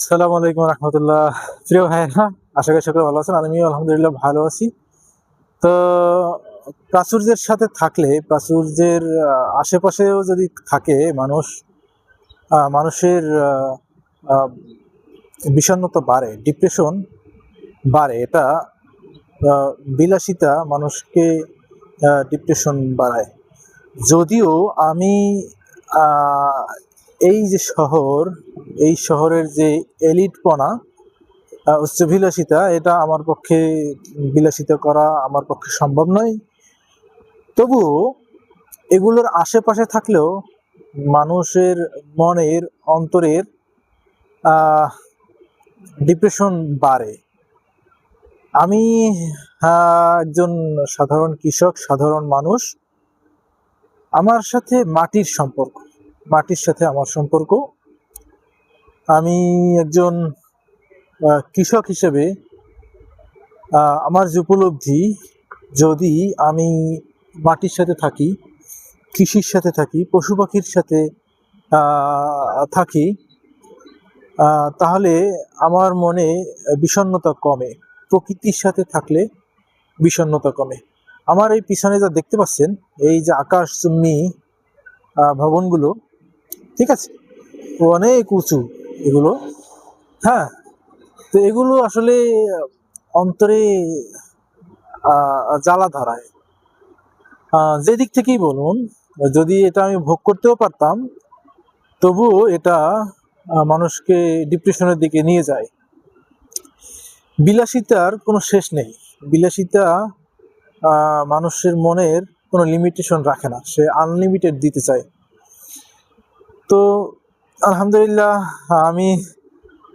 আসসালামু আলাইকুম রহমতুল্লাহ। প্রিয় ভাইয়েরা, আশা করি সকলে ভালো আছেন। আমিও আলহামদুলিল্লাহ ভালো আছি। তো প্রাচুর্যের সাথে থাকলে, প্রাচুর্যের আশেপাশেও যদি থাকে মানুষ, মানুষের আহ, বিষণ্ণতা বাড়ে, ডিপ্রেশন বাড়ে। এটা বিলাসিতা মানুষকে ডিপ্রেশন বাড়ায়। যদিও আমি আহ, এই যে শহর, এই শহরের যে এলিটপনা, উচ্চবিলাসিতা, এটা আমার পক্ষে বিলাসিতা করা আমার পক্ষে সম্ভব নয়। তবুও এগুলোর আশেপাশে থাকলেও মানুষের মনের অন্তরের ডিপ্রেশন বাড়ে। আমি একজন সাধারণ কৃষক, সাধারণ মানুষ। আমার সাথে মাটির সম্পর্ক, মাটির সাথে আমার সম্পর্ক। আমি একজন কৃষক হিসেবে আমার যে উপলব্ধি, যদি আমি মাটির সাথে থাকি, কৃষির সাথে থাকি, পশু পাখির সাথে থাকি, তাহলে আমার মনে বিষণ্ণতা কমে। প্রকৃতির সাথে থাকলে বিষণ্ণতা কমে। আমার এই পিছনে যা দেখতে পাচ্ছেন, এই যে আকাশচুম্বী ভবনগুলো, ঠিক আছে, অনেক উঁচু এগুলো। হ্যাঁ, তো এগুলো আসলে অন্তরে জ্বালা ধরায়। যে দিক থেকেই বলুন, যদি এটা আমি ভোগ করতেও পারতাম, তবুও এটা মানুষকে ডিপ্রেশনের দিকে নিয়ে যায়। বিলাসিতার কোনো শেষ নেই। বিলাসিতা মানুষের মনের কোনো লিমিটেশন রাখে না, সে আনলিমিটেড দিতে চায়। তো আলহামদুলিল্লাহ, আমি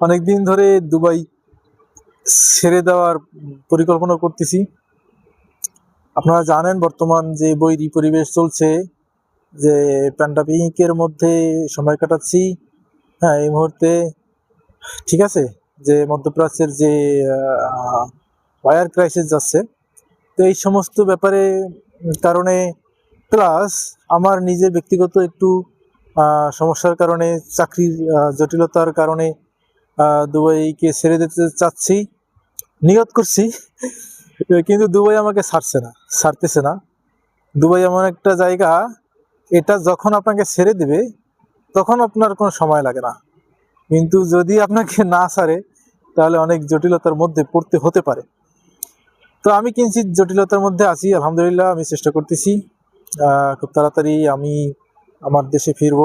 অনেকদিন ধরে দুবাই ছেড়ে দেওয়ার পরিকল্পনা করতেছি। আপনারা জানেন বর্তমান যে বৈরী পরিবেশ চলছে, যে প্যান্ডামিকের মধ্যে সময় কাটাচ্ছি। হ্যাঁ, এই মুহূর্তে ঠিক আছে, যে মধ্যপ্রাচ্যের যে ওয়ার ক্রাইসিস যাচ্ছে, তো এই সমস্ত ব্যাপারে কারণে, প্লাস আমার নিজের ব্যক্তিগত একটু সমস্যার কারণে, চাকরির জটিলতার কারণে দুবাইকে ছেড়ে দিতে চাচ্ছি, নিয়ত করছি। কিন্তু দুবাই আমাকে ছাড়তেছে না। দুবাই এমন একটা জায়গা, এটা যখন আপনাকে ছেড়ে দিবে তখন আপনার কোনো সময় লাগে না, কিন্তু যদি আপনাকে না ছাড়ে তাহলে অনেক জটিলতার মধ্যে পড়তে হতে পারে। তো আমি কিঞ্চিত জটিলতার মধ্যে আছি। আলহামদুলিল্লাহ, আমি চেষ্টা করতেছি খুব তাড়াতাড়ি আমি আমার দেশে ফিরব।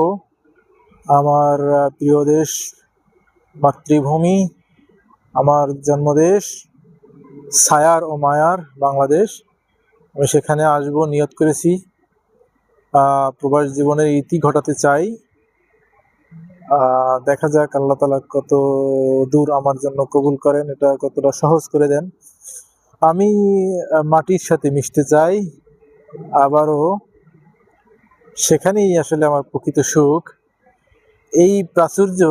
আমার প্রিয় দেশ, মাতৃভূমি, আমার জন্মদেশ, ছায়ার ও মায়ার বাংলাদেশ, আমি সেখানে আসবো, নিয়ত করেছি। প্রবাস জীবনের ইতি ঘটাতে চাই। দেখা যাক আল্লাহ তাআলা কত দূর আমার জন্য কবুল করেন, এটা কতটা সহজ করে দেন। আমি মাটির সাথে মিশতে চাই আবারও, সেখানেই আসলে আমার প্রকৃত সুখ। এই প্রাচুর্য,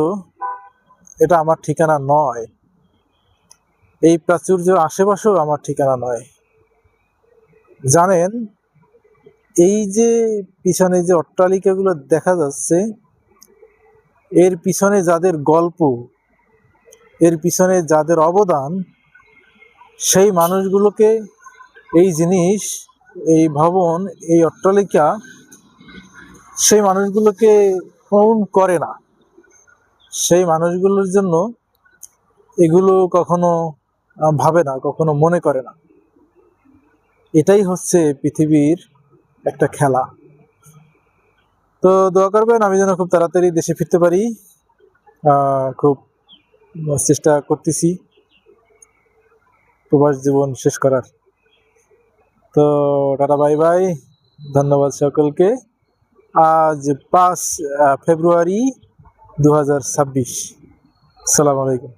এটা আমার ঠিকানা নয়। এই প্রাচুর্য আশেপাশেও আমার ঠিকানা নয়। জানেন, এই যে পিছনে যে অট্টালিকাগুলো দেখা যাচ্ছে, এর পিছনে যাদের গল্প, এর পিছনে যাদের অবদান, সেই মানুষগুলোকে এই জিনিস, এই ভবন, এই অট্টালিকা, সেই মানুষগুলোকে ফোন করে না। সেই মানুষগুলোর জন্য এগুলো কখনো ভাবে না, কখনো মনে করে না। এটাই হচ্ছে পৃথিবীর একটা খেলা। তো দোয়া করবেন আমি যেন খুব তাড়াতাড়ি দেশে ফিরতে পারি। খুব চেষ্টা করতেছি প্রবাস জীবন শেষ করার। তো টাটা, বাই বাই, ধন্যবাদ সকলকে। আজ 5 ফেব্রুয়ারি 2026। আসসালামু আলাইকুম।